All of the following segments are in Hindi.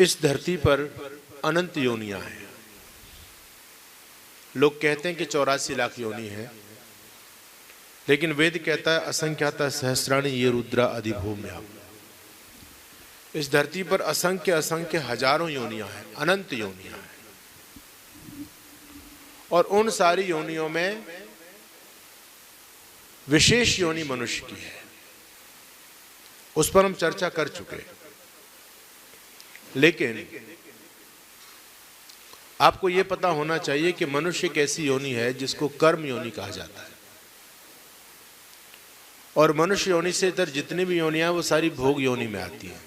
इस धरती पर अनंत योनियां हैं। लोग कहते हैं कि 84 लाख योनि है, लेकिन वेद कहता है असंख्याता सहस्राणि ये रुद्रा अधिभूम्या। इस धरती पर असंख्य असंख्य हजारों योनियां हैं, अनंत योनियां हैं। और उन सारी योनियों में विशेष योनि मनुष्य की है, उस पर हम चर्चा कर चुके। लेकिन आपको यह पता होना चाहिए कि मनुष्य एक ऐसी योनि है जिसको कर्म योनि कहा जाता है। और मनुष्य योनि से इतर जितनी भी योनियां वो सारी भोग योनि में आती है।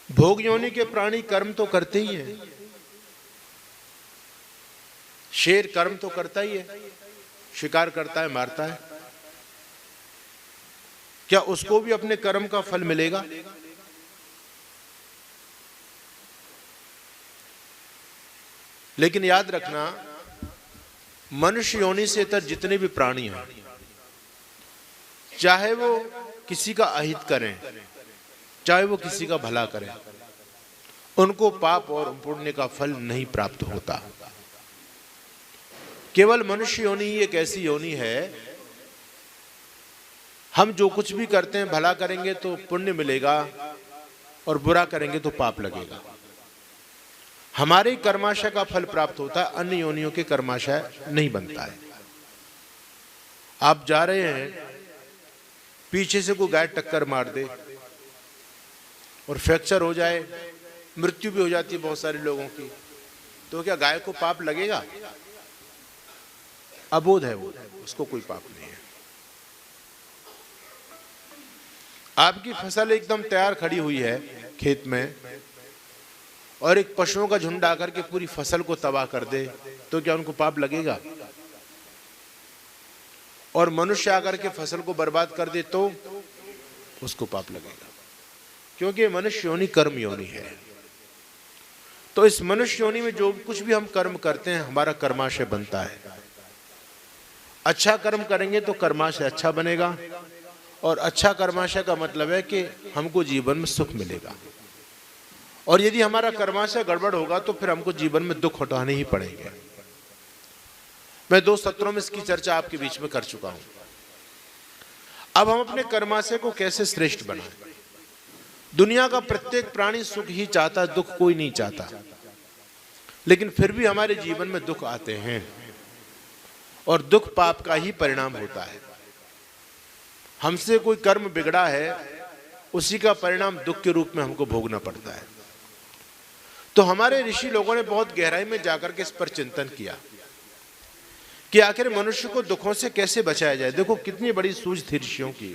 भोग योनि के प्राणी कर्म तो करते ही हैं। शेर कर्म तो करता ही है, शिकार करता है, मारता है। क्या उसको भी अपने कर्म का फल मिलेगा? लेकिन याद रखना, मनुष्य योनि से इतर जितने भी प्राणी हैं, चाहे वो किसी का अहित करें, चाहे वो किसी का भला करें, उनको पाप और पुण्य का फल नहीं प्राप्त होता। केवल मनुष्य योनि ही एक ऐसी योनि है, हम जो कुछ भी करते हैं, भला करेंगे तो पुण्य मिलेगा और बुरा करेंगे तो पाप लगेगा। हमारे कर्माशय का फल प्राप्त होता है, अन्य योनियों के कर्माशय नहीं बनता है। आप जा रहे हैं, पीछे से कोई गाय टक्कर मार दे और फ्रैक्चर हो जाए, मृत्यु भी हो जाती है बहुत सारे लोगों की, तो क्या गाय को पाप लगेगा? अबोध है वो, उसको कोई पाप नहीं है। आपकी फसल एकदम तैयार खड़ी हुई है खेत में, और एक पशुओं का झुंड आकर के पूरी फसल को तबाह कर दे, तो क्या उनको पाप लगेगा? और मनुष्य आकर के फसल को बर्बाद कर दे तो उसको पाप लगेगा, क्योंकि मनुष्य योनि कर्म योनि है। तो इस मनुष्य योनि में जो कुछ भी हम कर्म करते हैं, हमारा कर्माशय बनता है। अच्छा कर्म करेंगे तो कर्माशय अच्छा बनेगा, और अच्छा कर्माशय का मतलब है कि हमको जीवन में सुख मिलेगा। और यदि हमारा कर्माशय गड़बड़ होगा तो फिर हमको जीवन में दुख उठाने ही पड़ेंगे। मैं 2 सत्रों में इसकी चर्चा आपके बीच में कर चुका हूं। अब हम अपने कर्माशय को कैसे श्रेष्ठ बनाएं? दुनिया का प्रत्येक प्राणी सुख ही चाहता है, दुख कोई नहीं चाहता। लेकिन फिर भी हमारे जीवन में दुख आते हैं, और दुख पाप का ही परिणाम होता है। हमसे कोई कर्म बिगड़ा है, उसी का परिणाम दुख के रूप में हमको भोगना पड़ता है। तो हमारे ऋषि लोगों ने बहुत गहराई में जाकर के इस पर चिंतन किया कि आखिर मनुष्य को दुखों से कैसे बचाया जाए। देखो कितनी बड़ी सूझ थी ऋषियों की।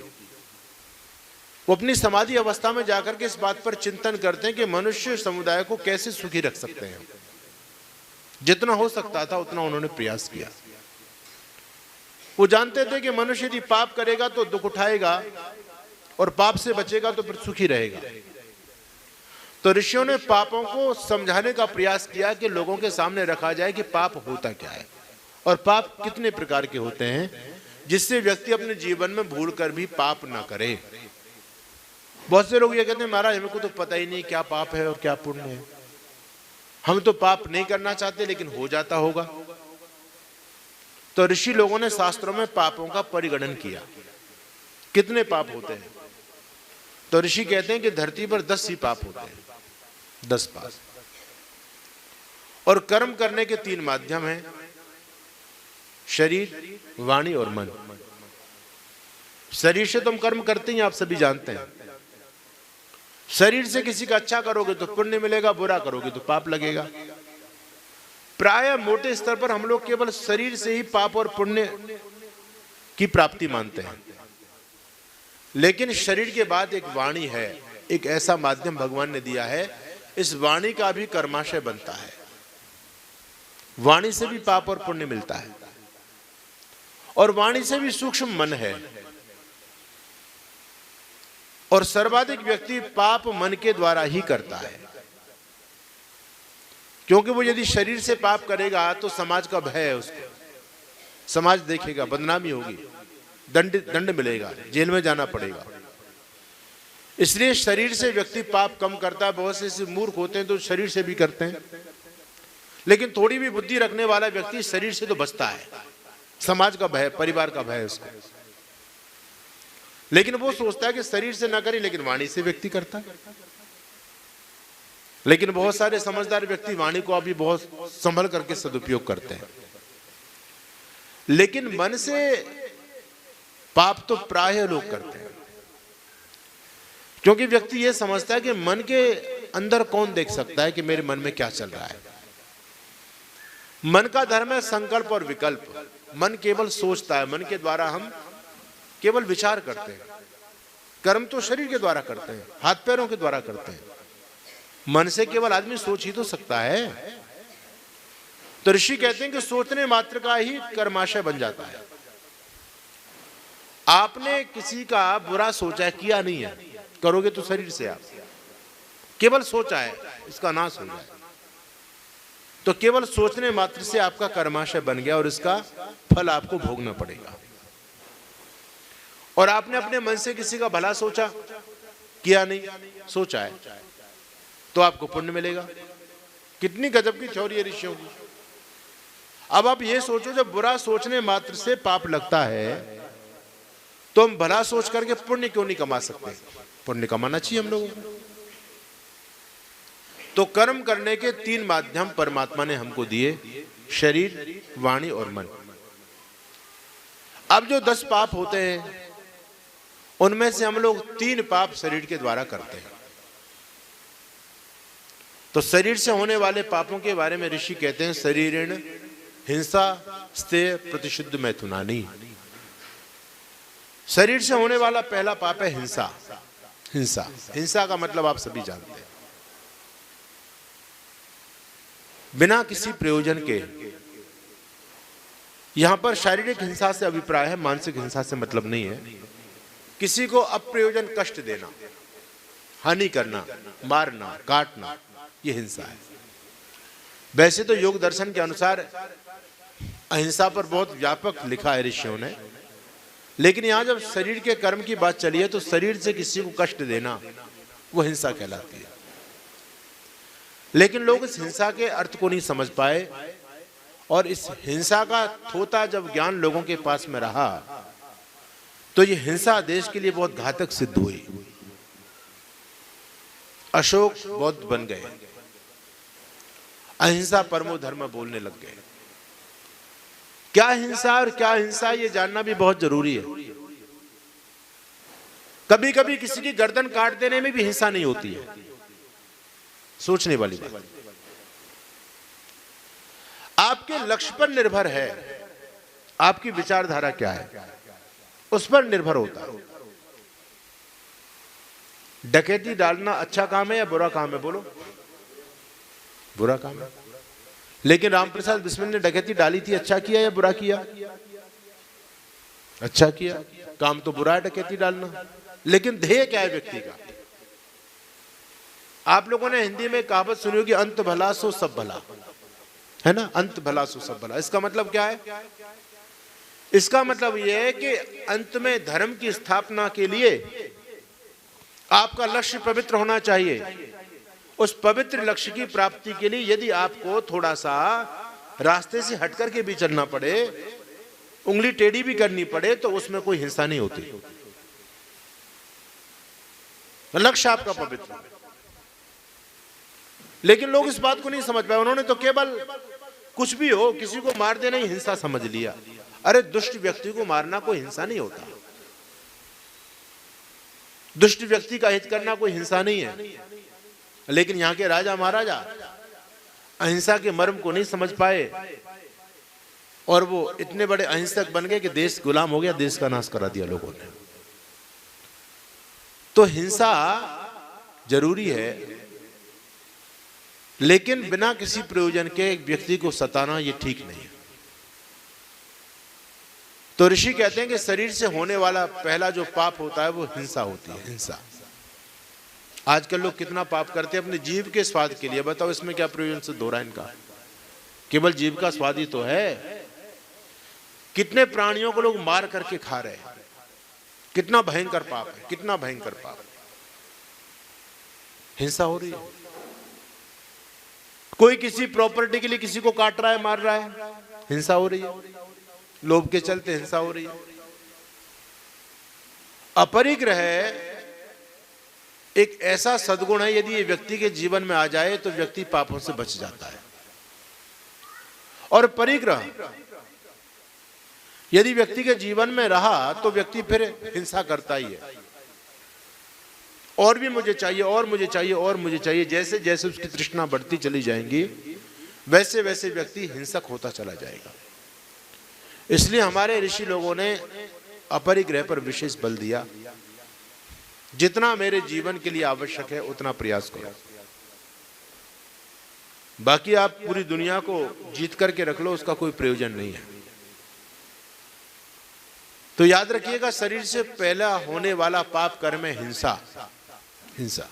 वो अपनी समाधि अवस्था में जाकर के इस बात पर चिंतन करते हैं कि मनुष्य समुदाय को कैसे सुखी रख सकते हैं। जितना हो सकता था उतना उन्होंने प्रयास किया। वो जानते थे कि मनुष्य यदि पाप करेगा तो दुख उठाएगा, और पाप से बचेगा तो फिर सुखी रहेगा। तो ऋषियों ने पापों को समझाने का प्रयास किया कि लोगों के सामने रखा जाए कि पाप होता क्या है और पाप कितने प्रकार के होते हैं, जिससे व्यक्ति अपने जीवन में भूल कर भी पाप ना करे। बहुत से लोग ये कहते हैं, महाराज हमको तो पता ही नहीं क्या पाप है और क्या पुण्य है, हम तो पाप नहीं करना चाहते लेकिन हो जाता होगा। तो ऋषि लोगों ने शास्त्रों में पापों का परिगणन किया, कितने पाप होते हैं। तो ऋषि कहते हैं कि धरती पर 10 ही पाप होते हैं, 10 पाप। और कर्म करने के 3 माध्यम हैं, शरीर, वाणी और मन। शरीर से तुम कर्म करते ही, आप सभी जानते हैं। शरीर से किसी का अच्छा करोगे तो पुण्य मिलेगा, बुरा करोगे तो पाप लगेगा। प्राय मोटे स्तर पर हम लोग केवल शरीर से ही पाप और पुण्य की प्राप्ति मानते हैं। लेकिन शरीर के बाद एक वाणी है, एक ऐसा माध्यम भगवान ने दिया है, इस वाणी का भी कर्माशय बनता है। वाणी से भी पाप और पुण्य मिलता है, और वाणी से भी सूक्ष्म मन है। और सर्वाधिक व्यक्ति पाप मन के द्वारा ही करता है, क्योंकि वो यदि शरीर से पाप करेगा तो समाज का भय है उसको, समाज देखेगा, बदनामी होगी, दंड मिलेगा, जेल में जाना पड़ेगा। इसलिए शरीर से व्यक्ति पाप कम करता है। बहुत से ऐसे मूर्ख होते हैं तो शरीर से भी करते हैं, लेकिन थोड़ी भी बुद्धि रखने वाला व्यक्ति शरीर से तो बचता है। समाज का भय, परिवार का भय उसको, लेकिन वो सोचता है कि शरीर से ना करे, लेकिन वाणी से व्यक्ति करता है। लेकिन बहुत सारे समझदार व्यक्ति वाणी को अभी बहुत संभल करके सदुपयोग करते हैं। लेकिन मन से पाप तो प्रायः लोग करते हैं, क्योंकि व्यक्ति ये समझता है कि मन के अंदर कौन देख सकता है कि मेरे मन में क्या चल रहा है। मन का धर्म है संकल्प और विकल्प। मन केवल सोचता है, मन के द्वारा हम केवल विचार करते हैं। कर्म तो शरीर के द्वारा करते हैं, हाथ पैरों के द्वारा करते हैं। मन से केवल आदमी सोच ही तो सकता है। तो ऋषि कहते हैं कि सोचने मात्र का ही कर्माशय बन जाता है। आपने किसी का बुरा सोचा है, किया नहीं है, करोगे तो शरीर से आप केवल सोचा है इसका नाश हो जाए, तो केवल सोचने मात्र से आपका कर्माशय बन गया और इसका फल आपको भोगना पड़ेगा। और आपने अपने मन से किसी का भला सोचा, किया नहीं, सोचा है, तो आपको पुण्य मिलेगा। कितनी गजब की थ्योरी है ऋषियों की। अब आप ये सोचो, जब बुरा सोचने मात्र से पाप लगता है तो हम भला सोच करके पुण्य क्यों नहीं कमा सकते? पुण्य कमाना चाहिए हम लोगों को। तो कर्म करने के 3 माध्यम परमात्मा ने हमको दिए, शरीर, वाणी और मन। अब जो 10 पाप होते हैं उनमें से हम लोग 3 पाप शरीर के द्वारा करते हैं। तो शरीर से होने वाले पापों के बारे में ऋषि कहते हैं, शरीरेण हिंसा स्तेय प्रतिशुद्ध मैथुनानी। शरीर से होने वाला पहला पाप है हिंसा। हिंसा, हिंसा का मतलब आप सभी जानते हैं, बिना किसी प्रयोजन के। यहां पर शारीरिक हिंसा से अभिप्राय है, मानसिक हिंसा से मतलब नहीं है। किसी को अप्रयोजन कष्ट देना, हानि करना, मारना, काटना, यह हिंसा है। वैसे तो योग दर्शन के अनुसार अहिंसा पर बहुत व्यापक लिखा है ऋषियों ने, लेकिन यहां जब शरीर के कर्म की बात चली है तो शरीर से किसी को कष्ट देना वो हिंसा कहलाती है। लेकिन लोग इस हिंसा के अर्थ को नहीं समझ पाए, और इस हिंसा का थोता जब ज्ञान लोगों के पास में रहा तो ये हिंसा देश के लिए बहुत घातक सिद्ध हुई। अशोक बौद्ध बन गए, अहिंसा परमो धर्म बोलने लग गए। क्या हिंसा और क्या हिंसा ये जानना भी बहुत जरूरी है। कभी कभी किसी की गर्दन काट देने में भी हिंसा नहीं होती है, सोचने वाली बात। आपके लक्ष्य पर निर्भर है, आपकी विचारधारा क्या है उस पर निर्भर होता है। डकैती डालना अच्छा काम है या बुरा काम है? बोलो, बुरा काम है। लेकिन रामप्रसाद बिस्मिल ने डकैती डाली थी, अच्छा किया या बुरा किया? अच्छा किया। काम तो बुरा है डकैती डालना, लेकिन ध्येय क्या है व्यक्ति का? आप लोगों ने हिंदी में कहावत सुनी होगी, अंत भला सो सब भला, है ना? अंत भला सो सब भला। इसका मतलब क्या है? इसका मतलब यह है कि अंत में धर्म की स्थापना के लिए आपका लक्ष्य पवित्र होना चाहिए। उस पवित्र लक्ष्य की प्राप्ति के लिए यदि आपको थोड़ा सा रास्ते से हट करके भी चलना पड़े, उंगली टेढ़ी भी करनी पड़े, तो उसमें कोई हिंसा नहीं होती। लक्ष्य आपका पवित्र। लेकिन लोग इस बात को नहीं समझ पाए। उन्होंने तो केवल कुछ भी हो, किसी को मार देना ही हिंसा समझ लिया। अरे दुष्ट व्यक्ति को मारना कोई हिंसा नहीं होता। दुष्ट व्यक्ति का हित करना कोई हिंसा नहीं है। लेकिन यहाँ के राजा महाराजा अहिंसा के मर्म को नहीं समझ पाए, और वो इतने बड़े अहिंसक बन गए कि देश गुलाम हो गया, देश का नाश करा दिया लोगों ने। तो हिंसा जरूरी है, लेकिन बिना किसी प्रयोजन के एक व्यक्ति को सताना ये ठीक नहीं है। तो ऋषि कहते हैं कि शरीर से होने वाला पहला जो पाप होता है वो हिंसा होती है। हिंसा। आजकल लोग कितना पाप करते हैं अपने जीव के स्वाद के लिए। बताओ इसमें क्या प्रयोजन सिद्ध हो रहा है इनका? केवल जीव का स्वाद ही तो है। कितने प्राणियों को लोग मार करके खा रहे हैं। कितना भयंकर पाप है, कितना भयंकर पाप। हिंसा हो रही है। कोई किसी प्रॉपर्टी के लिए किसी को काट रहा है, मार रहा है, हिंसा हो रही है। लोभ के चलते हिंसा हो रही है। अपरिग्रह एक ऐसा सद्गुण है, यदि ये व्यक्ति के जीवन में आ जाए तो व्यक्ति पापों से बच जाता है। और परिग्रह यदि व्यक्ति के जीवन में रहा तो व्यक्ति फिर हिंसा करता ही है। और भी मुझे चाहिए, और मुझे चाहिए, और मुझे चाहिए। जैसे जैसे उसकी तृष्णा बढ़ती चली जाएंगी, वैसे वैसे व्यक्ति हिंसक होता चला जाएगा। इसलिए हमारे ऋषि लोगों ने अपरिग्रह पर विशेष बल दिया। जितना मेरे जीवन के लिए आवश्यक है उतना प्रयास करो। बाकी आप पूरी दुनिया को जीत करके रख लो, उसका कोई प्रयोजन नहीं है। तो याद रखिएगा, शरीर से पहला होने वाला पाप कर्म है हिंसा। हिंसा,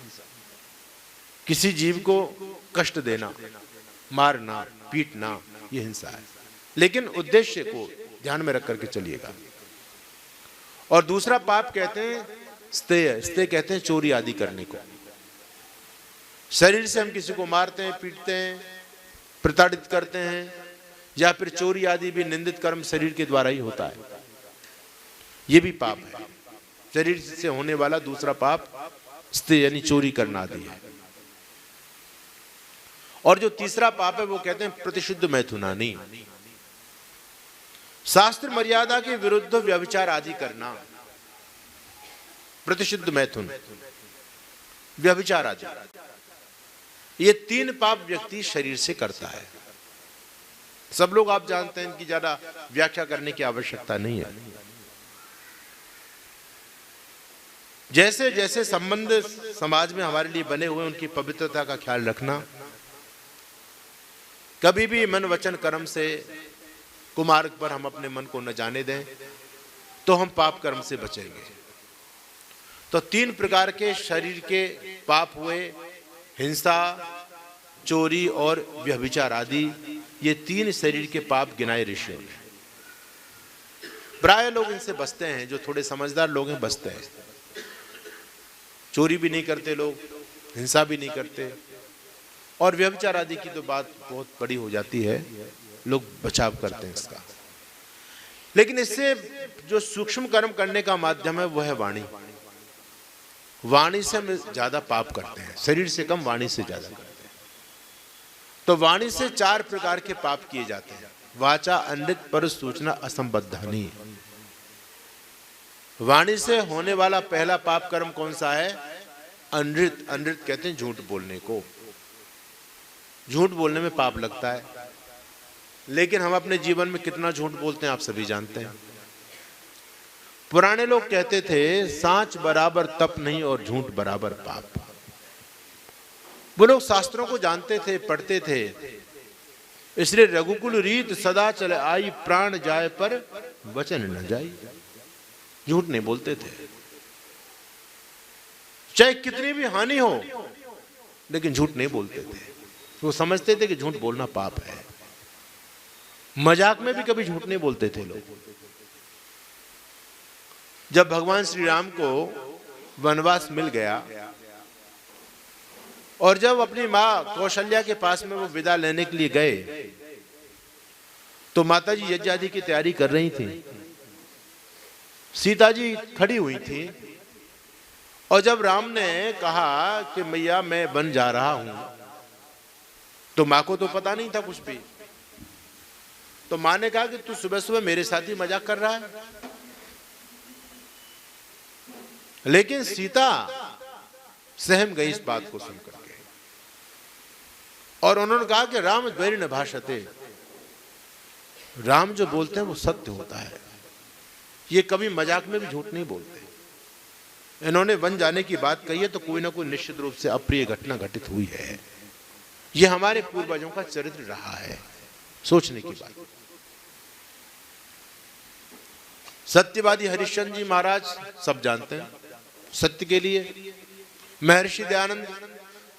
किसी जीव को कष्ट देना, मारना, पीटना, यह हिंसा है। लेकिन उद्देश्य को ध्यान में रख करके चलिएगा। और दूसरा पाप कहते हैं स्तेय। स्तेय कहते हैं चोरी आदि करने को। शरीर से हम किसी को मारते हैं, पीटते हैं, प्रताड़ित करते हैं, या फिर चोरी आदि भी निंदित कर्म शरीर के द्वारा ही होता है। यह भी पाप है। शरीर से होने वाला दूसरा पाप स्तेय यानी चोरी करना आदि है। और जो तीसरा पाप है वो कहते हैं प्रतिशुद्ध मैथुनानी। शास्त्र मर्यादा के विरुद्ध व्यभिचार आदि करना, प्रतिशुद्ध मैथुन, व्यभिचार आदि, ये तीन पाप व्यक्ति शरीर से करता है। सब लोग आप जानते हैं, इनकी ज्यादा व्याख्या करने की आवश्यकता नहीं है। जैसे जैसे संबंध समाज में हमारे लिए बने हुए, उनकी पवित्रता का ख्याल रखना। कभी भी मन वचन कर्म से कुमार्ग पर हम अपने मन को न जाने दें, तो हम पाप कर्म से बचेंगे। तो तीन प्रकार के शरीर के पाप हुए, हिंसा, चोरी और व्यभिचार आदि। ये तीन शरीर के पाप गिनाए ऋषियों ने। प्राय लोग इनसे बचते हैं, जो थोड़े समझदार लोग हैं बचते हैं। चोरी भी नहीं करते लोग, हिंसा भी नहीं करते, और व्यभिचार आदि की तो बात बहुत बड़ी हो जाती है, लोग बचाव करते हैं इसका। लेकिन इससे जो सूक्ष्म कर्म करने का माध्यम है वह है वाणी। वाणी से हम ज्यादा पाप करते हैं, शरीर से कम, वाणी से ज्यादा करते हैं। तो वाणी से चार प्रकार के पाप किए जाते हैं। वाचा अनृत पर सूचना असंबद्धानी। वाणी से होने वाला पहला पाप कर्म कौन सा है? अनृत। अनृत कहते हैं झूठ बोलने को। झूठ बोलने में पाप लगता है, लेकिन हम अपने जीवन में कितना झूठ बोलते हैं आप सभी जानते हैं। पुराने लोग कहते थे सांच बराबर तप नहीं और झूठ बराबर पाप। वो लोग शास्त्रों को जानते थे, पढ़ते थे। इसलिए रघुकुल रीत सदा चले आई, प्राण जाए पर वचन न जाई। झूठ नहीं बोलते थे, चाहे कितनी भी हानि हो, लेकिन झूठ नहीं बोलते थे। वो समझते थे कि झूठ बोलना पाप है। मजाक में भी कभी झूठ नहीं बोलते थे लोग। जब भगवान श्री राम को वनवास मिल गया और जब अपनी मां कौशल्या के पास में वो विदा लेने के लिए गए, तो माता जी यज्ञ आदि की तैयारी कर रही थी। सीता जी खड़ी हुई थी, और जब राम ने कहा कि मैया मैं वन जा रहा हूं, तो मां को तो पता नहीं था कुछ भी। तो मां ने कहा कि तू सुबह सुबह मेरे साथ ही मजाक कर रहा है। लेकिन सीता सहम गई इस बात को सुनकर के, और उन्होंने कहा कि राम द्वैर न भाषते। राम जो बोलते हैं वो सत्य होता है, ये कभी मजाक में भी झूठ नहीं बोलते। इन्होंने वन जाने की बात कही है तो कोई ना कोई निश्चित रूप से अप्रिय घटना घटित हुई है। ये हमारे पूर्वजों का चरित्र रहा है, सोचने की बात। सत्यवादी हरिश्चंद्र जी महाराज सब जानते हैं, सत्य के लिए। महर्षि दयानंद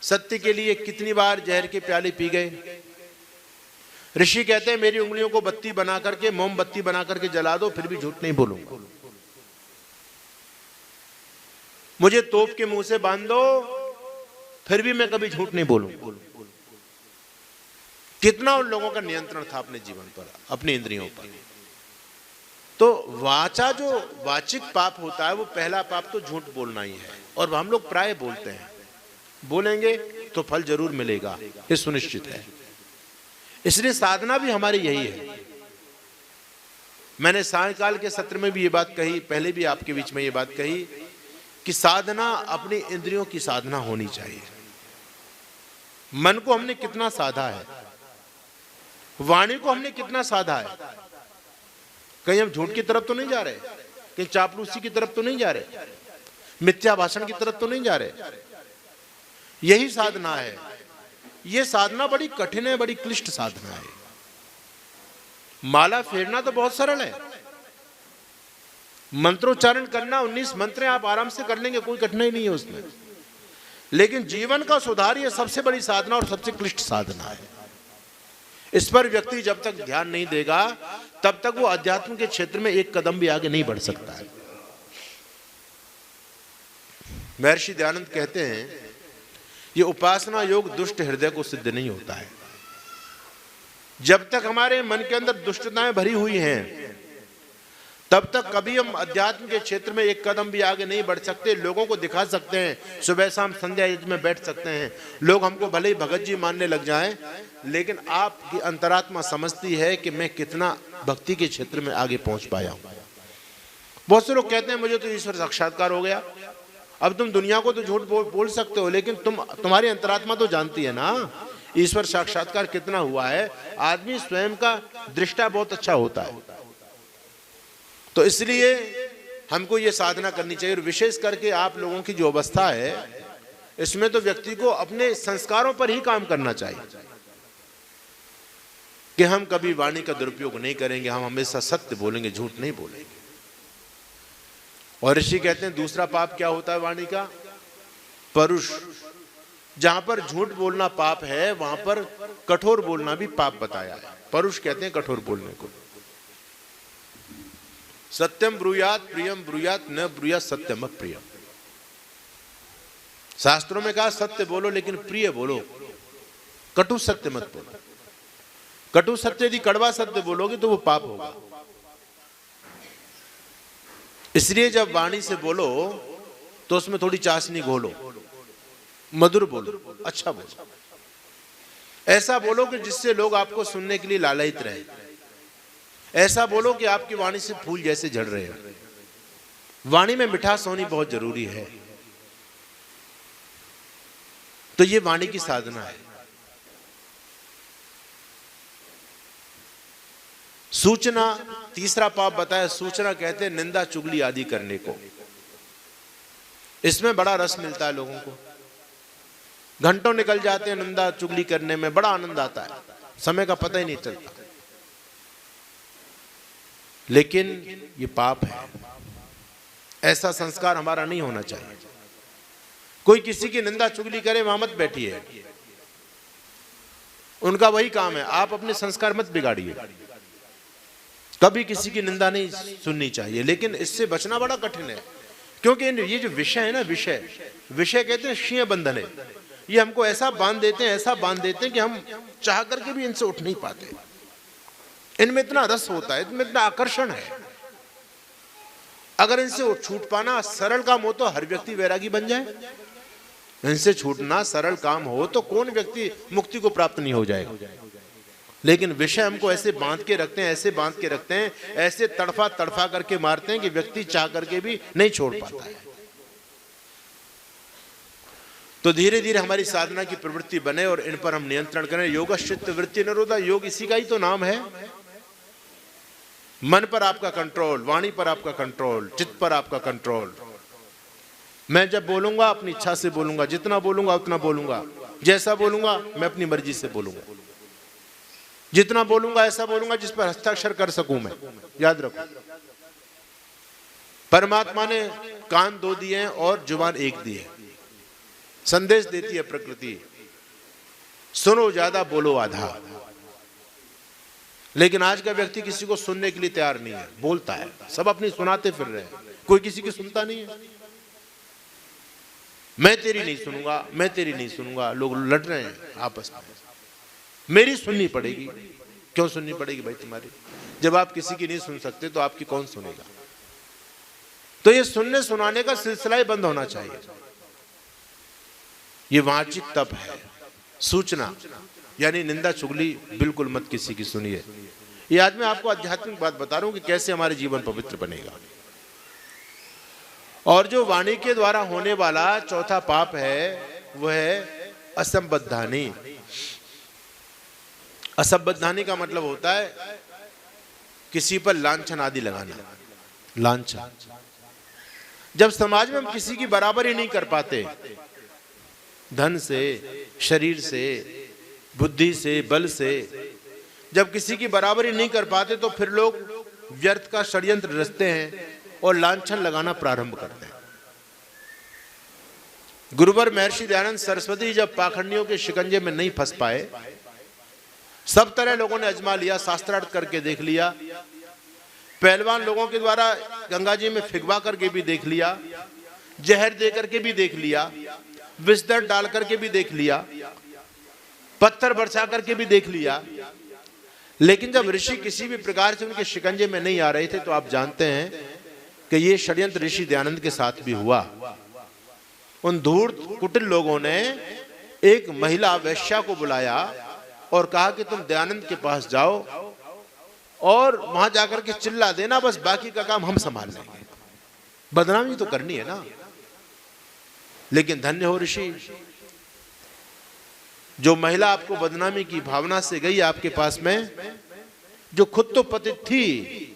सत्य के लिए कितनी बार जहर के प्याले पी गए। ऋषि कहते हैं मेरी उंगलियों को बत्ती बना करके, मोमबत्ती बना करके जला दो, फिर भी झूठ नहीं बोलूंगा। मुझे तोप के मुंह से बांध दो, फिर भी मैं कभी झूठ नहीं बोलूं। कितना उन लोगों का नियंत्रण था अपने जीवन पर, अपनी इंद्रियों पर। तो वाचा जो वाचिक पाप होता है वो पहला पाप तो झूठ बोलना ही है, और हम लोग प्राय बोलते हैं, बोलेंगे तो फल जरूर मिलेगा, ये सुनिश्चित है। इसलिए साधना भी हमारी यही है। मैंने सायकाल के सत्र में भी ये बात कही, पहले भी आपके बीच में ये बात कही कि साधना अपनी इंद्रियों की साधना होनी चाहिए। मन को हमने कितना साधा है, वाणी को हमने कितना साधा है। कहीं हम झूठ की तरफ तो नहीं जा रहे, कहीं चापलूसी की तरफ तो नहीं जा रहे, मिथ्या भाषण की तरफ तो नहीं जा रहे। यही साधना है। यह साधना बड़ी कठिन है, बड़ी क्लिष्ट साधना है। माला फेरना तो बहुत सरल है, मंत्रोच्चारण करना 19 मंत्र आप आराम से कर लेंगे, कोई कठिनाई नहीं है उसमें। लेकिन जीवन का सुधार यह सबसे बड़ी साधना और सबसे क्लिष्ट साधना है। इस पर व्यक्ति जब तक ध्यान नहीं देगा तब तक वो अध्यात्म के क्षेत्र में एक कदम भी आगे नहीं बढ़ सकता है। महर्षि दयानंद कहते हैं ये उपासना योग दुष्ट हृदय को सिद्ध नहीं होता है। जब तक हमारे मन के अंदर दुष्टताएं भरी हुई हैं तब तक कभी हम अध्यात्म के क्षेत्र में एक कदम भी आगे नहीं बढ़ सकते। लोगों को दिखा सकते हैं, सुबह शाम संध्या यज्ञ में बैठ सकते हैं, लोग हमको भले ही भगत जी मानने लग जाएं, लेकिन आपकी अंतरात्मा समझती है कि मैं कितना भक्ति के क्षेत्र में आगे पहुंच पाया हूं। बहुत से लोग कहते हैं मुझे तो ईश्वर साक्षात्कार हो गया। अब तुम दुनिया को तो झूठ बोल सकते हो, लेकिन तुम्हारी अंतरात्मा तो जानती है ना ईश्वर साक्षात्कार कितना हुआ है। आदमी स्वयं का दृष्टा बहुत अच्छा होता है। तो इसलिए हमको ये साधना करनी चाहिए। और विशेष करके आप लोगों की जो अवस्था है इसमें तो व्यक्ति को अपने संस्कारों पर ही काम करना चाहिए कि हम कभी वाणी का दुरुपयोग नहीं करेंगे, हम हमेशा सत्य बोलेंगे, झूठ नहीं बोलेंगे। और ऋषि कहते हैं दूसरा पाप क्या होता है वाणी का? परुष। जहां पर झूठ बोलना पाप है वहां पर कठोर बोलना भी पाप बताया है। परुष कहते हैं कठोर बोलने को। सत्यम ब्रूयात प्रियम ब्रूयात न ब्रूयात सत्यम अप्रियम। शास्त्रों में कहा सत्य बोलो लेकिन प्रिय बोलो, कटु सत्य मत बोलो। कटु सत्य यदि कड़वा सत्य बोलोगे तो वो पाप होगा। इसलिए जब वाणी से बोलो तो उसमें थोड़ी चाशनी घोलो, मधुर बोलो, अच्छा बोलो, ऐसा बोलो कि जिससे लोग आपको सुनने के लिए लालायित रहे। ऐसा बोलो कि आपकी वाणी से फूल जैसे झड़ रहे हैं। वाणी में मिठास होनी बहुत जरूरी है। तो ये वाणी की साधना है। सूचना, तीसरा पाप बताया सूचना, कहते हैं निंदा चुगली आदि करने को। इसमें बड़ा रस मिलता है लोगों को, घंटों निकल जाते हैं निंदा चुगली करने में, बड़ा आनंद आता है, समय का पता ही नहीं चलता। लेकिन ये पाप है, ऐसा संस्कार हमारा नहीं होना चाहिए। कोई किसी की निंदा चुगली करे वहां मत बैठिए, उनका वही काम है, आप अपने संस्कार मत बिगाड़िए। कभी किसी की निंदा नहीं सुननी चाहिए। लेकिन इससे बचना बड़ा कठिन है, क्योंकि ये जो विषय है ना, विषय कहते हैं शीय बंधन है। ये हमको ऐसा बांध देते हैं, ऐसा बांध देते हैं कि हम चाह करके भी इनसे उठ नहीं पाते। इनमें इतना रस होता है, इनमें इतना आकर्षण है। अगर इनसे छूट पाना सरल काम हो तो हर व्यक्ति वैरागी बन जाए। इनसे छूटना सरल काम हो तो कौन व्यक्ति मुक्ति को प्राप्त नहीं हो जाएगा। लेकिन विषय हमको ऐसे बांध के रखते हैं, ऐसे बांध के रखते हैं, ऐसे तड़फा तड़फा करके मारते हैं कि व्यक्ति चाह करके भी नहीं छोड़ पाता है। तो धीरे धीरे हमारी साधना की प्रवृत्ति बने और इन पर हम नियंत्रण करें। योगश्चित्त वृत्ति निरोधा, योग इसी का ही तो नाम है। मन पर आपका कंट्रोल, वाणी पर आपका कंट्रोल, चित्त पर आपका कंट्रोल। मैं जब बोलूंगा अपनी इच्छा से बोलूंगा, जितना बोलूंगा उतना बोलूंगा, जैसा बोलूंगा मैं अपनी मर्जी से बोलूंगा, जितना बोलूंगा ऐसा बोलूंगा जिस पर हस्ताक्षर कर सकूं मैं। याद रखो, परमात्मा ने कान 2 दिए हैं और जुबान 1 दी है। संदेश देती है प्रकृति, सुनो ज्यादा बोलो आधा। लेकिन आज का व्यक्ति किसी को सुनने के लिए तैयार नहीं है, बोलता है, सब अपनी सुनाते फिर रहे हैं, कोई किसी की सुनता नहीं है। मैं तेरी नहीं सुनूंगा, मैं तेरी नहीं सुनूंगा। लोग लड़ रहे हैं आपस में, मेरी सुननी पड़ेगी। क्यों सुननी पड़ेगी भाई तुम्हारी? जब आप किसी की नहीं सुन सकते तो आपकी कौन सुनेगा? तो ये सुनने सुनाने का सिलसिला ही बंद होना चाहिए। ये वाचिक तप है, सूचना यानी निंदा चुगली बिल्कुल मत किसी की सुनिए। ये आज मैं आपको आध्यात्मिक बात बता रहा हूं कि कैसे हमारे जीवन पवित्र बनेगा। और जो वाणी के द्वारा होने वाला चौथा पाप है वह है असंबद्धानी। असंबद्धानी का मतलब होता है किसी पर लांछन आदि लगाना। लांछन, जब समाज में हम किसी की बराबरी नहीं कर पाते, धन से, शरीर से, बुद्धि से, बल से, जब किसी की बराबरी नहीं कर पाते तो फिर लोग व्यर्थ का षड्यंत्र रचते हैं और लांछन लगाना प्रारंभ करते हैं। गुरुवर महर्षि दयानंद सरस्वती जब पाखंडियों के शिकंजे में नहीं फंस पाए, सब तरह लोगों ने अजमा लिया, शास्त्रार्थ करके देख लिया, पहलवान लोगों के द्वारा गंगा जी में फिगवा करके भी देख लिया, जहर दे करके भी देख लिया, विषदर डाल करके भी देख लिया, पत्थर बरसा करके भी देख लिया, लेकिन जब ऋषि किसी भी प्रकार से उनके शिकंजे में नहीं आ रहे थे तो आप जानते हैं कि ये षड्यंत्र ऋषि दयानंद के साथ भी हुआ। उन धूर्त कुटिल लोगों ने एक महिला वैश्या को बुलाया और कहा कि तुम दयानंद के पास जाओ और वहां जाकर के चिल्ला देना, बस बाकी का काम हम संभाल लेंगे। बदनामी तो करनी है ना। लेकिन धन्य हो ऋषि, जो महिला आपको बदनामी की भावना से गई आपके पास में, जो खुद तो पतित थी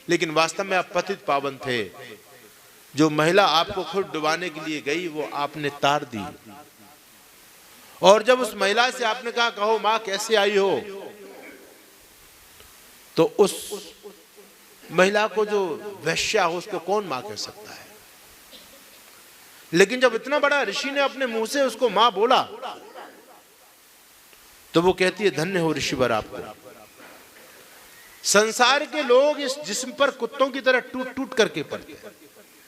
लेकिन वास्तव में आप पतित पावन थे, जो महिला आपको खुद डुबाने के लिए गई वो आपने तार दी। और जब उस महिला से आपने कहा कहो मां कैसे आई हो, तो उस महिला को जो वैश्या हो उसको कौन मां कह सकता है? लेकिन जब इतना बड़ा ऋषि ने अपने मुंह से उसको मां बोला तो वो कहती है धन्य हो ऋषिवर आपको। संसार के लोग इस जिस्म पर कुत्तों की तरह टूट टूट करके पड़ते हैं,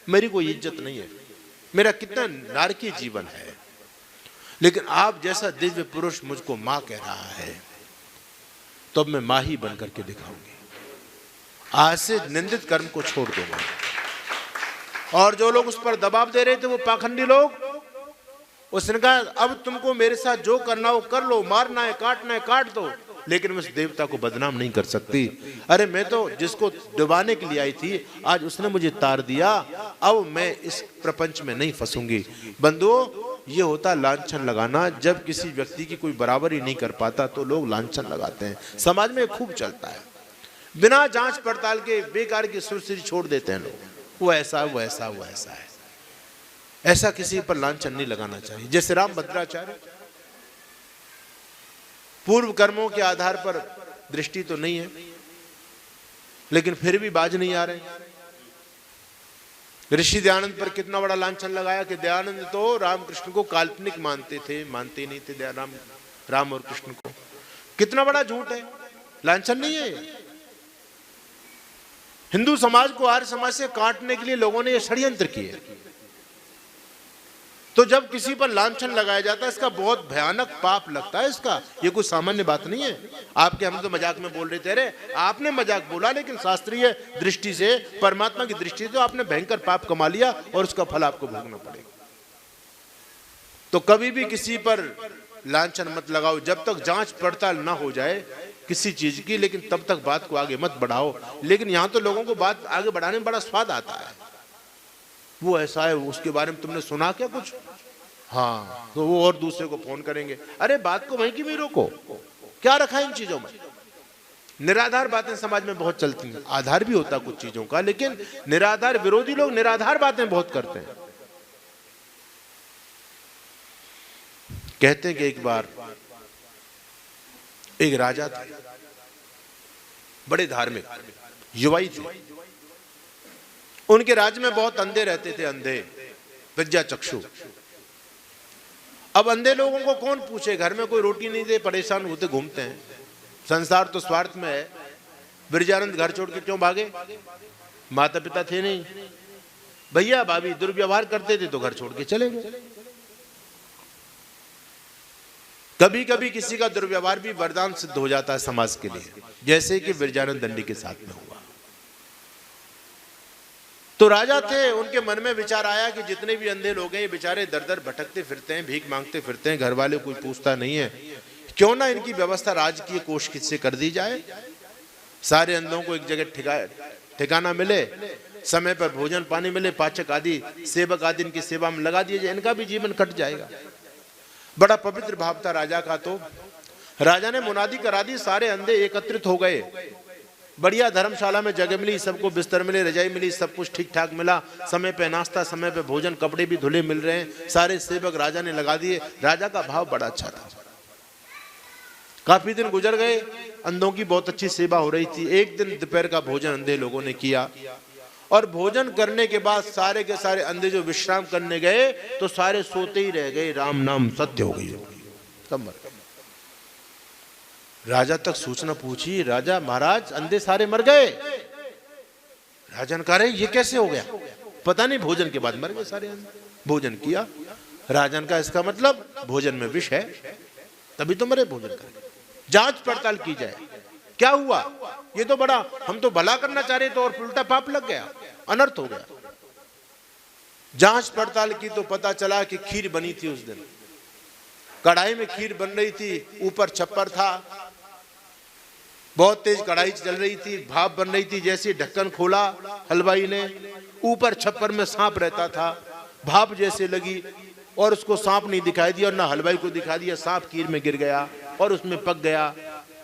मेरी कोई इज्जत नहीं है, मेरा कितना नारकीय जीवन है, लेकिन आप जैसा दिव्य पुरुष मुझको मां कह रहा है तो अब मैं मां ही बन करके दिखाऊंगी। आज से निंदित कर्म को छोड़ दूंगा। और जो लोग उस पर दबाव दे रहे थे वो पाखंडी लोग, उसने कहा अब तुमको मेरे साथ जो करना हो कर लो, मारना है काटना है काट दो, लेकिन मैं उस देवता को बदनाम नहीं कर सकती। अरे मैं तो जिसको डुबाने के लिए आई थी आज उसने मुझे तार दिया, अब मैं इस प्रपंच में नहीं फंसूंगी। बंधुओं, ये होता लांछन लगाना। जब किसी व्यक्ति की कोई बराबरी नहीं कर पाता तो लोग लांछन लगाते हैं। समाज में खूब चलता है, बिना जांच पड़ताल के बेकार की सुरसरी छोड़ देते हैं लोग, वो ऐसा वो ऐसा वो ऐसा है। ऐसा किसी पर लांछन नहीं लगाना चाहिए। जैसे राम भद्राचार्य, पूर्व कर्मों के आधार पर दृष्टि तो नहीं है लेकिन फिर भी बाज नहीं आ रहे। ऋषि दयानंद पर कितना बड़ा लांछन लगाया कि दयानंद तो रामकृष्ण को काल्पनिक मानते थे, मानते नहीं थे राम और कृष्ण को। कितना बड़ा झूठ है, लांछन नहीं है। हिंदू समाज को आर्य समाज से काटने के लिए लोगों ने यह षड्यंत्र किए। तो जब किसी पर लांछन लगाया जाता है इसका बहुत भयानक पाप लगता है। इसका ये कोई सामान्य बात नहीं है। आपके हम तो मजाक में बोल रहे थे, अरे आपने मजाक बोला, लेकिन शास्त्रीय दृष्टि से, परमात्मा की दृष्टि से तो आपने भयंकर पाप कमा लिया और उसका फल आपको भोगना पड़ेगा। तो कभी भी किसी पर लांछन मत लगाओ जब तक जांच पड़ताल ना हो जाए किसी चीज की, लेकिन तब तक बात को आगे मत बढ़ाओ। लेकिन यहां तो लोगों को बात आगे बढ़ाने में बड़ा स्वाद आता है। वो ऐसा है, उसके बारे में तुमने सुना क्या कुछ? हाँ, तो वो और दूसरे को फोन करेंगे। अरे बात को वहीं की भी रोको, क्या रखा है इन चीजों में? निराधार बातें समाज में बहुत चलती हैं। आधार भी होता कुछ चीजों का, लेकिन निराधार विरोधी लोग निराधार बातें बहुत करते हैं। कहते हैं कि एक बार एक राजा था, बड़े धार्मिक युवाई थे। उनके राज्य में बहुत अंधे रहते थे, अंधे विद्या चक्षु। अब अंधे लोगों को कौन पूछे, घर में कोई रोटी नहीं दे, परेशान होते घूमते हैं। संसार तो स्वार्थ में है। बिरजानंद घर छोड़ के क्यों भागे? माता पिता थे नहीं, भैया भाभी दुर्व्यवहार करते थे तो घर छोड़ के चले गए। कभी कभी किसी का दुर्व्यवहार भी वरदान सिद्ध हो जाता है समाज के लिए, जैसे कि विरजानंद दंडी के साथ में हुआ। तो राजा थे, उनके मन में विचार आया कि जितने भी अंधे लोग हैं ये बेचारे दर दर भटकते फिरते हैं, भीख मांगते फिरते हैं, घर वाले कोई पूछता नहीं है, क्यों ना इनकी व्यवस्था राजकीय कोष से कर दी जाए। सारे अंधों को एक जगह ठिकाना मिले, समय पर भोजन पानी मिले, पाचक आदि सेवक आदि इनकी सेवा में लगा दिए जाए, इनका भी जीवन कट जाएगा। बड़ा पवित्र भाव था राजा का। तो राजा ने मुनादी करा दी, सारे अंधे एकत्रित हो गए, बढ़िया धर्मशाला में जगह मिली, सबको बिस्तर मिले, रजाई मिली, सब कुछ ठीक ठाक मिला, समय पे नाश्ता, समय पे भोजन, कपड़े भी धुले मिल रहे हैं, सारे सेवक राजा ने लगा दिए। राजा का भाव बड़ा अच्छा था। काफी दिन गुजर गए, अंधों की बहुत अच्छी सेवा हो रही थी। एक दिन दोपहर का भोजन अंधे लोगों ने किया, और भोजन करने के बाद सारे के सारे अंधे जो विश्राम करने गए तो सारे सोते ही रह गए। राम नाम सत्य हो गई। कब मर गए? राजा तक सूचना पूछी, राजा महाराज अंधे सारे मर गए। राजा ने कहा ये कैसे हो गया? पता नहीं, भोजन के बाद मर गए सारे अंधे। भोजन किया, राजन का इसका मतलब भोजन में विष है, तभी तो मरे। भोजन कर जांच पड़ताल की जाए, क्या हुआ? ये तो बड़ा, हम तो भला करना चाह रहे तो और उल्टा पाप लग गया, अनर्थ हो गया। जांच पड़ताल की तो पता चला कि खीर बनी थी उस दिन, कढ़ाई में खीर बन रही थी, ऊपर छप्पर था, बहुत तेज कढ़ाई चल रही थी, भाप बन रही थी। जैसे ढक्कन खोला हलवाई ने, ऊपर छप्पर में सांप रहता था, भाप जैसे लगी और उसको सांप नहीं दिखाई दिया और ना हलवाई को दिखा दिया, सांप खीर में गिर गया और उसमें पक गया,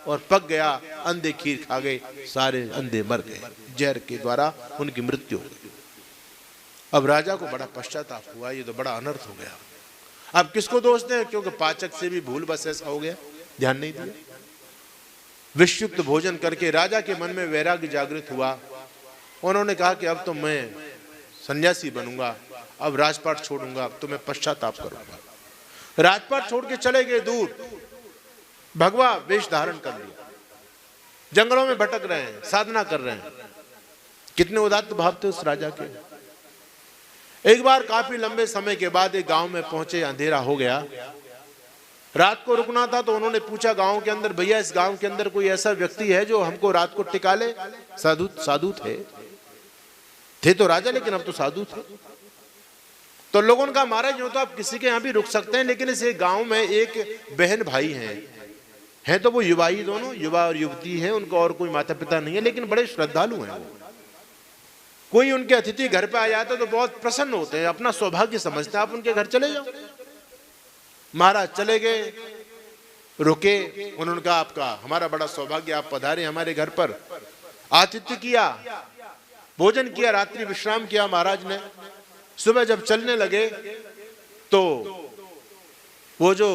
और पक गया, अंधे खीर खा गए, सारे अंधे मर गए, जहर के द्वारा उनकी मृत्यु हो गई। अब राजा को बड़ा पश्चाताप हुआ, ये तो बड़ा अनर्थ हो गया। अब किसको दोष दें? क्योंकि पाचक से भी भूल बस ऐसा हो गया, ध्यान नहीं दिया। विषयुक्त भोजन करके राजा के मन में वैराग्य जागृत हुआ। उन्होंने कहा कि अब तो मैं सन्यासी बनूंगा, अब राजपाट छोड़ूंगा, अब तो मैं पश्चाताप करूंगा। राजपाट छोड़ के चले गए दूर, भगवा वेश धारण कर लिया, जंगलों में भटक रहे हैं, साधना कर रहे हैं। कितने उदात्त भाव थे उस राजा के। एक बार काफी लंबे समय के बाद एक गांव में पहुंचे, अंधेरा हो गया, रात को रुकना था। तो उन्होंने पूछा गांव के अंदर, भैया इस गांव के अंदर कोई ऐसा व्यक्ति है जो हमको रात को टिका ले? साधु थे तो राजा, लेकिन अब तो साधु थे। तो लोगों ने कहा महाराज जो तो आप किसी के यहाँ भी रुक सकते हैं, लेकिन इस गांव में एक बहन भाई हैं तो वो युवा ही, दोनों युवा और युवती हैं, उनको और कोई माता पिता नहीं है, लेकिन बड़े श्रद्धालु हैं वो। कोई उनके अतिथि घर पे आ जाता तो बहुत प्रसन्न होते हैं, अपना सौभाग्य समझते हैं, आप उनके घर चले जाओ। महाराज चले गए, रुके, उन्होंने कहा आपका हमारा बड़ा सौभाग्य, आप पधारे हमारे घर पर, आतिथ्य किया, भोजन किया, रात्रि विश्राम किया महाराज ने। सुबह जब चलने लगे तो वो जो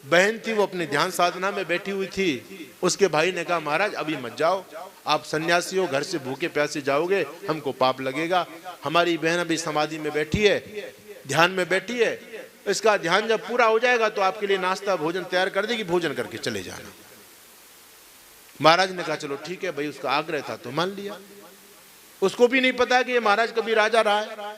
बहन थी वो अपने ध्यान साधना में बैठी हुई थी। उसके भाई ने कहा महाराज अभी मत जाओ, आप सन्यासी हो, घर से भूखे प्यासे जाओगे, हमको पाप लगेगा। हमारी बहन अभी समाधि में बैठी है, ध्यान में बैठी है, इसका ध्यान जब पूरा हो जाएगा तो आपके लिए नाश्ता भोजन तैयार कर देगी, भोजन करके चले जाना। महाराज ने कहा चलो ठीक है भाई, उसका आग्रह था तो मान लिया। उसको भी नहीं पता कि ये महाराज कभी राजा रहा है।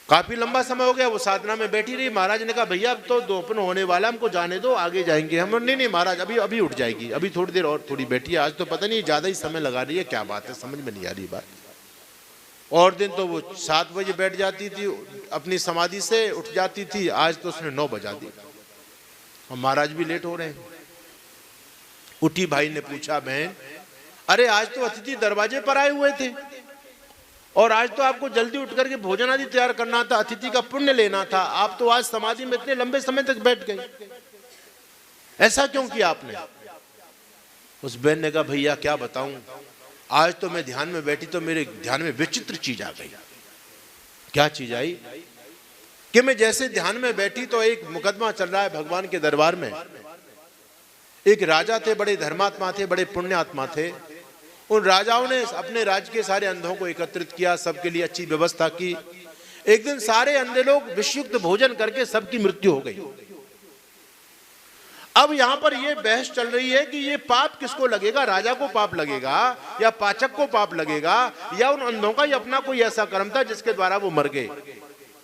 काफी लंबा समय हो गया, वो साधना में बैठी रही। महाराज ने कहा भैया अब तो दोपहर होने वाला, हमको जाने दो, आगे जाएंगे हम। नहीं महाराज अभी उठ जाएगी, अभी थोड़ी देर और थोड़ी बैठी है, आज तो पता नहीं ज्यादा ही समय लगा रही है, क्या बात है समझ में नहीं आ रही बात। और दिन तो वो 7 बजे बैठ जाती थी, अपनी समाधि से उठ जाती थी, आज तो उसने 9 बजा दी। और महाराज भी लेट हो रहे हैं। उठी, भाई ने पूछा बहन अरे आज तो अतिथि दरवाजे पर आए हुए थे और आज तो आपको जल्दी उठ करके भोजन आदि तैयार करना था, अतिथि का पुण्य लेना था, आप तो आज समाधि में इतने लंबे समय तक बैठ गए, ऐसा क्यों किया आपने? उस बहन ने कहा भैया क्या बताऊं, आज तो मैं ध्यान में बैठी तो मेरे ध्यान में विचित्र चीज आ गई। क्या चीज आई? कि मैं जैसे ध्यान में बैठी तो एक मुकदमा चल रहा है भगवान के दरबार में। एक राजा थे, बड़े धर्मात्मा थे, बड़े पुण्यात्मा थे। उन राजाओं ने अपने राज्य के सारे अंधों को एकत्रित किया, सबके लिए अच्छी व्यवस्था की। एक दिन सारे अंधे लोग विषयुक्त भोजन करके सबकी मृत्यु हो गई। अब यहां पर यह बहस चल रही है कि ये पाप किसको लगेगा, राजा को पाप लगेगा या पाचक को पाप लगेगा या उन अंधों का ही अपना कोई ऐसा कर्म था जिसके द्वारा वो मर गए।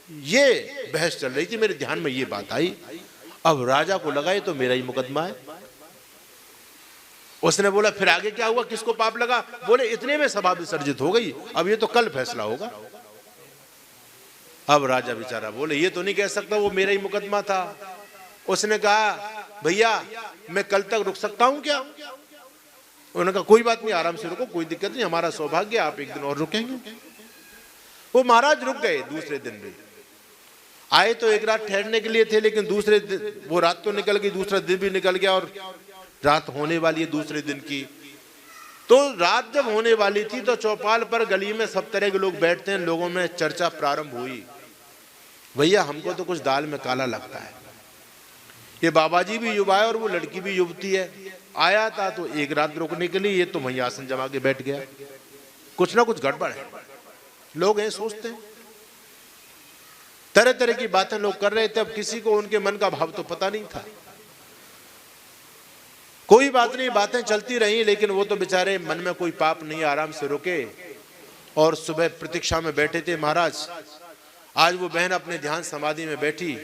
ये बहस चल रही थी, मेरे ध्यान में ये बात आई। अब राजा को लगा ये तो मेरा ही मुकदमा है। उसने बोला फिर आगे क्या हुआ, किसको पाप लगा? बोले इतने में सभा विसर्जित हो गई, अब ये तो कल फैसला होगा। अब राजा बेचारा बोले ये तो नहीं कह सकता वो मेरा ही मुकदमा था। उसने कहा भैया मैं कल तक रुक सकता हूं क्या? उन्होंने कहा कोई बात नहीं, आराम से रुको, कोई दिक्कत नहीं, हमारा सौभाग्य, आप एक दिन और रुकेंगे। वो महाराज रुक गए। दूसरे दिन भी आए तो एक रात ठहरने के लिए थे, लेकिन दूसरे दिन वो रात तो निकल गई, दूसरा दिन भी निकल गया और रात होने वाली है दूसरे दिन की। तो रात जब होने वाली थी तो चौपाल पर गली में सब तरह के लोग बैठते हैं, लोगों में चर्चा प्रारंभ हुई, भैया हमको तो कुछ दाल में काला लगता है, ये बाबा जी भी युवा है और वो लड़की भी युवती है, आया था तो एक रात रुकने के लिए, ये तो वहीं आसन जमा के बैठ गया, कुछ ना कुछ गड़बड़ है। लोग हैं सोचते हैं, तरह तरह की बातें लोग कर रहे थे। अब किसी को उनके मन का भाव तो पता नहीं था। कोई बात नहीं, बातें चलती रही, लेकिन वो तो बेचारे मन में कोई पाप नहीं, आराम से रुके और सुबह प्रतीक्षा में बैठे थे महाराज। आज वो बहन अपने ध्यान समाधि में बैठी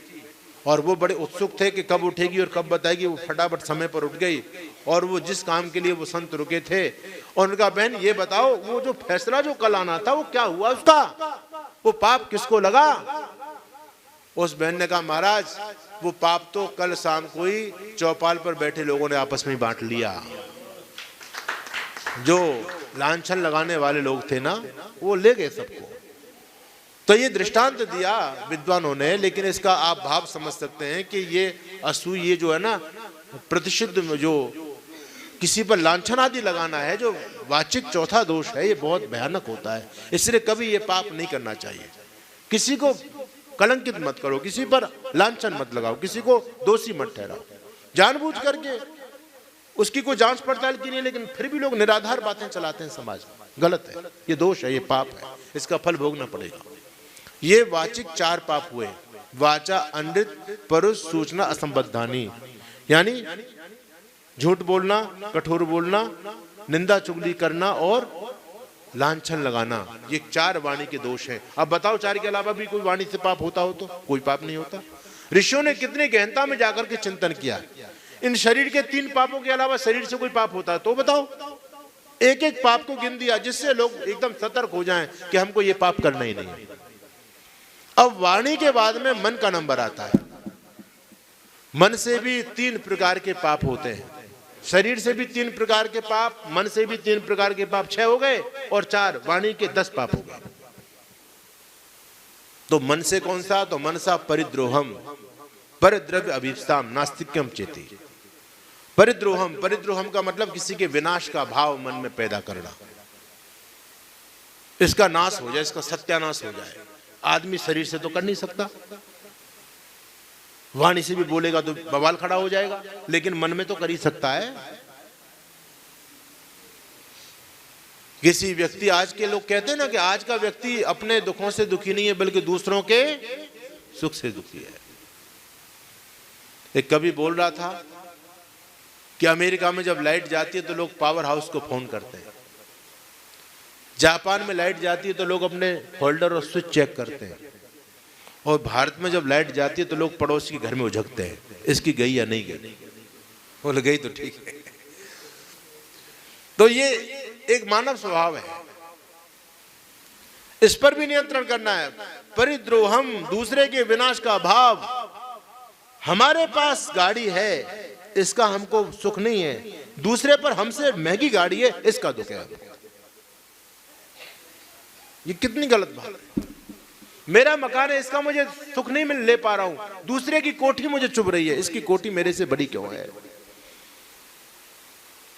और वो बड़े उत्सुक थे कि कब उठेगी और कब बताएगी। वो फटाफट समय पर उठ गई और वो जिस काम के लिए वो संत रुके थे, और उनका बहन ये बताओ वो जो फैसला जो कल आना था वो क्या हुआ उसका, वो पाप किसको लगा? उस बहन ने कहा महाराज वो पाप तो कल शाम को ही चौपाल पर बैठे लोगों ने आपस में बांट लिया। जो लांछन लगाने वाले लोग थे ना वो ले गए सबको। तो ये दृष्टांत दिया विद्वानों ने, लेकिन इसका आप भाव समझ सकते हैं कि ये असूय, ये जो है ना प्रतिषिद्ध में जो किसी पर लांछन आदि लगाना है, जो वाचिक चौथा दोष है, ये बहुत भयानक होता है। इसलिए कभी ये पाप नहीं करना चाहिए। किसी को कलंकित मत करो, किसी पर लांछन मत लगाओ, किसी को दोषी मत ठहराओ। जानबूझ करके उसकी कोई जांच पड़ताल की नहीं, लेकिन फिर भी लोग निराधार बातें चलाते हैं समाज में, गलत है, ये दोष है, ये पाप है, इसका फल भोगना पड़ेगा। ये वाचिक 4 पाप हुए, वाचा अनृत परुष सूचना असंबद्धानी, यानी झूठ बोलना, कठोर बोलना, निंदा चुगली करना और लांछन लगाना, ये 4 वाणी के दोष हैं। अब बताओ 4 के अलावा भी कोई वाणी से पाप होता हो तो कोई पाप नहीं होता। ऋषियों ने कितने गहनता में जाकर के चिंतन किया, इन शरीर के 3 पापों के अलावा शरीर से कोई पाप होता है तो बताओ। एक एक पाप को गिन दिया जिससे लोग एकदम सतर्क हो जाएं कि हमको ये पाप करना ही नहीं। अब वाणी के बाद में मन का नंबर आता है। मन से भी 3 प्रकार के पाप होते हैं, शरीर से भी 3 प्रकार के पाप, मन से भी 3 प्रकार के पाप, 6 हो गए, और 4 वाणी के 10 पाप हो गए। तो मन से कौन सा? तो मनसा परिद्रोहम परद्रव्य अभीप्साम नास्तिक्यम चेति। परिद्रोहम, परिद्रोहम का मतलब किसी के विनाश का भाव मन में पैदा करना, इसका नाश हो जाए, इसका सत्यानाश हो जाए। आदमी शरीर से तो कर नहीं सकता, वाणी से भी बोलेगा तो बवाल खड़ा हो जाएगा, लेकिन मन में तो कर ही सकता है। किसी व्यक्ति, आज के लोग कहते हैं ना कि आज का व्यक्ति अपने दुखों से दुखी नहीं है बल्कि दूसरों के सुख से दुखी है। एक कवि बोल रहा था कि अमेरिका में जब लाइट जाती है तो लोग पावर हाउस को फोन करते हैं, जापान में लाइट जाती है तो लोग अपने होल्डर और स्विच चेक करते हैं, और भारत में जब लाइट जाती है तो लोग पड़ोसी के घर में उझकते हैं, इसकी गई या नहीं गई, बोले गई तो ठीक है। तो ये एक मानव स्वभाव है, इस पर भी नियंत्रण करना है। परिद्रोहम, दूसरे के विनाश का भाव। हमारे पास गाड़ी है, इसका हमको सुख नहीं है, दूसरे पर हमसे महंगी गाड़ी है, इसका दुख है। ये कितनी गलत बात है। मेरा मकान है, इसका मुझे सुख नहीं मिल ले पा रहा हूं, दूसरे की कोठी मुझे चुभ रही है, इसकी कोठी मेरे से बड़ी क्यों है,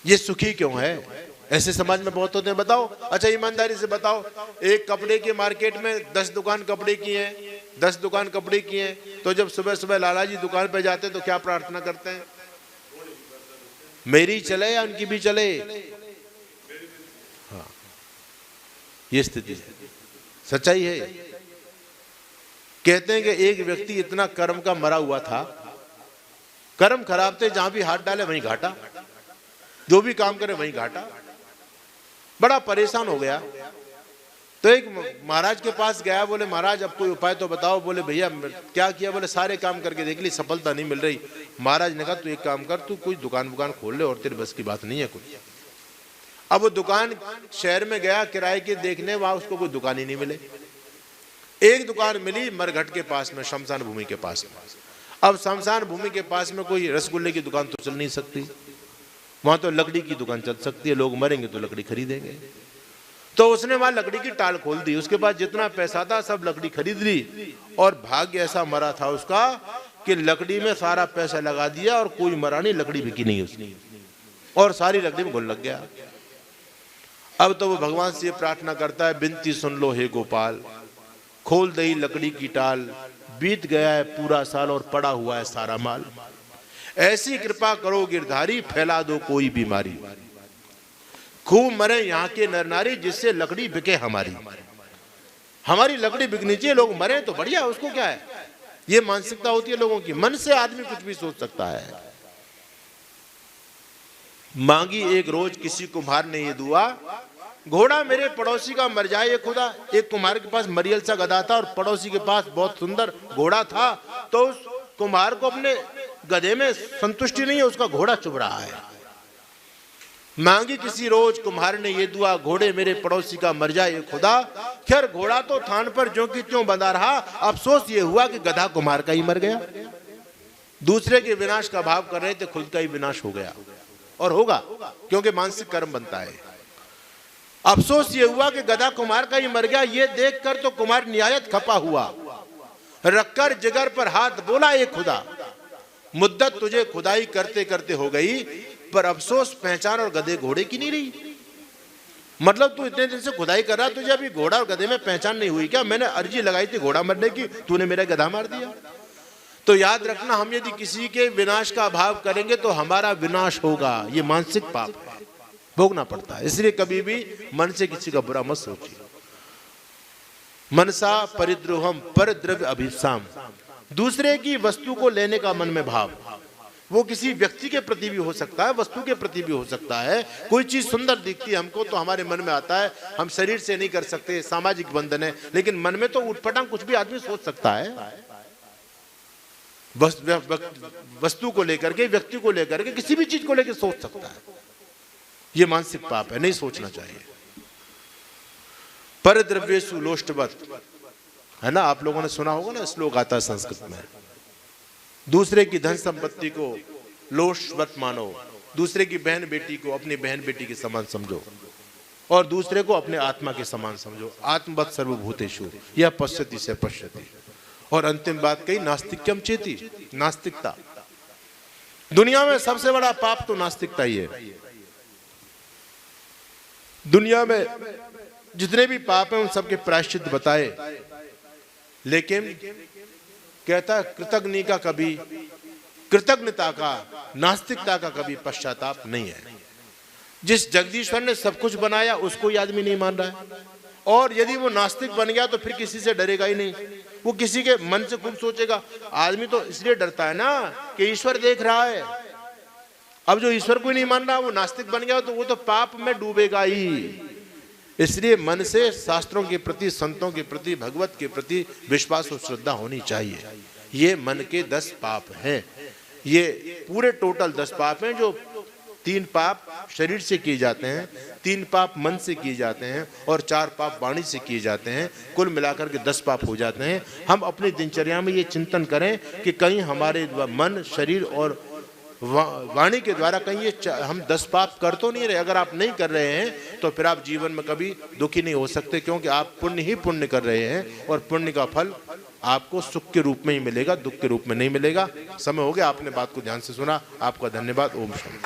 ये सुखी क्यों है। ऐसे समाज में बहुत होते हैं। बताओ, अच्छा ईमानदारी से बताओ, एक कपड़े के मार्केट में 10 दुकान कपड़े की हैं, 10 दुकान कपड़े की हैं, तो जब सुबह सुबह लाला जी दुकान पे जाते हैं तो क्या प्रार्थना करते हैं? मेरी चले या उनकी भी चले। हाँ, ये स्थिति है, सच्चाई है। कहते हैं कि एक व्यक्ति इतना कर्म का मरा हुआ था, कर्म खराब थे, जहां भी हाथ डाले वहीं घाटा, जो भी काम करे वहीं घाटा, बड़ा परेशान हो गया। तो एक महाराज के पास गया, बोले महाराज अब कोई उपाय तो बताओ। बोले भैया क्या किया? बोले सारे काम करके देख ली, सफलता नहीं मिल रही। महाराज ने कहा तू एक काम कर, तू कोई दुकान खोल ले, और तेरे बस की बात नहीं है कुछ। अब वो दुकान शहर में गया किराए के देखने, वहां उसको कोई दुकान ही नहीं मिले। एक दुकान मिली मरघट के पास में, शमशान भूमि के पास में। अब शमशान भूमि के पास में कोई रसगुल्ले की दुकान तो चल नहीं सकती, वहां तो लकड़ी की दुकान चल सकती है, लोग मरेंगे तो लकड़ी खरीदेंगे। तो उसने वहां लकड़ी की टाल खोल दी, उसके बाद जितना पैसा था सब लकड़ी खरीद ली, और भाग्य ऐसा मरा था उसका कि लकड़ी में सारा पैसा लगा दिया और कोई मरा नहीं, लकड़ी बिकी नहीं उसने, और सारी लकड़ी में घुल लग गया। अब तो वो भगवान से प्रार्थना करता है, बिनती सुन लो हे गोपाल, खोल दई लकड़ी की टाल, बीत गया है पूरा साल और पड़ा हुआ है सारा माल। ऐसी कृपा करो गिरधारी, फैला दो कोई बीमारी, खूब मरे यहाँ के नर नारी, जिससे लकड़ी बिके हमारी। हमारी लकड़ी बिकनी चाहिए, लोग मरे तो बढ़िया, उसको क्या है। ये मानसिकता होती है लोगों की, मन से आदमी कुछ भी सोच सकता है। मांगी एक रोज किसी कुम्हार ने ये दुआ, घोड़ा मेरे पड़ोसी का मर जाए खुदा। एक कुम्हार के पास मरियल सा गधा था और पड़ोसी के पास बहुत सुंदर घोड़ा था, तो उस कुम्हार को अपने गधे में संतुष्टि नहीं है, उसका घोड़ा चुभ रहा है। मांगी किसी रोज कुम्हार ने ये दुआ, घोड़े मेरे पड़ोसी का मर जाए खुदा। खैर घोड़ा तो थान पर ज्यों की त्यों बंधा रहा, अफसोस ये हुआ कि गधा कुम्हार का ही मर गया। दूसरे के विनाश का भाव कर रहे थे, खुद का ही विनाश हो गया, और होगा, क्योंकि मानसिक कर्म बनता है। अफसोस ये हुआ कि गधा कुम्हार का ही मर गया। ये देखकर तो कुम्हार निहायत खपा हुआ, रखकर जिगर पर हाथ बोला ये खुदा, मुद्दत तुझे खुदाई करते करते हो गई, पर अफसोस पहचान और गधे घोड़े की नहीं रही। मतलब तू इतने दिन से खुदाई कर रहा, तुझे अभी घोड़ा और गधे में पहचान नहीं हुई क्या? मैंने अर्जी लगाई थी घोड़ा मरने की, तूने मेरा गधा मार दिया। तो याद रखना, हम यदि किसी के विनाश का भाव करेंगे तो हमारा विनाश होगा। ये मानसिक पाप है, भोगना पड़ता है। इसलिए कभी भी मन से किसी का बुरा मत सोचिए। मनसा परिद्रोहम पर द्रव्य अभिप्साम, दूसरे की वस्तु को लेने का मन में भाव, वो किसी व्यक्ति के प्रति भी हो सकता है, वस्तु के प्रति भी हो सकता है। कोई चीज सुंदर दिखती है हमको तो हमारे मन में आता है, हम शरीर से नहीं कर सकते, सामाजिक बंधन है, लेकिन मन में तो उठपटांग कुछ भी आदमी सोच सकता है। वस्तु को लेकर के, व्यक्ति को लेकर के, किसी भी चीज को लेकर सोच सकता है। ये मानसिक पाप है, नहीं सोचना चाहिए। पर द्रव्येषु लोष्टवत, है ना, आप लोगों ने सुना होगा ना, श्लोक आता है संस्कृत में, दूसरे की धन संपत्ति को लोष्टवत मानो, दूसरे की बहन बेटी को अपनी बहन बेटी के समान समझो, और दूसरे को अपने आत्मा के समान समझो। आत्मवत् सर्वभूतेषु यह पश्यति से पश्यति। और अंतिम बात कही, नास्तिक्यम चेति, नास्तिकता। दुनिया में सबसे बड़ा पाप तो नास्तिकता ही है। दुनिया में जितने भी पाप हैं उन सबके प्रायश्चित बताए, लेकिन कहता है कृतज्ञता का, नास्तिकता का कभी पश्चाताप नहीं है। जिस जगदीश्वर ने सब कुछ बनाया उसको ही आदमी नहीं मान रहा है, और यदि वो नास्तिक बन गया तो फिर किसी से डरेगा ही नहीं, वो किसी के मन से खूब सोचेगा। आदमी तो इसलिए डरता है ना कि ईश्वर देख रहा है। अब जो ईश्वर को नहीं मान रहा वो नास्तिक बन गया तो वो तो पाप में डूबेगा ही। इसलिए मन से शास्त्रों के प्रति, संतों के प्रति, भगवत के प्रति विश्वास और श्रद्धा होनी चाहिए। ये मन के 10 पाप हैं। ये पूरे टोटल 10 पाप हैं, जो 3 पाप शरीर से किए जाते हैं, 3 पाप मन से किए जाते हैं, और 4 पाप वाणी से किए जाते हैं। कुल मिलाकर के 10 पाप हो जाते हैं। हम अपनी दिनचर्या में ये चिंतन करें कि कहीं हमारे मन, शरीर और वाणी के द्वारा कहीं ये हम 10 पाप कर तो नहीं रहे। अगर आप नहीं कर रहे हैं तो फिर आप जीवन में कभी दुखी नहीं हो सकते, क्योंकि आप पुण्य ही पुण्य कर रहे हैं, और पुण्य का फल आपको सुख के रूप में ही मिलेगा, दुख के रूप में नहीं मिलेगा। समय हो गया, आपने बात को ध्यान से सुना, आपका धन्यवाद। ओम शांति।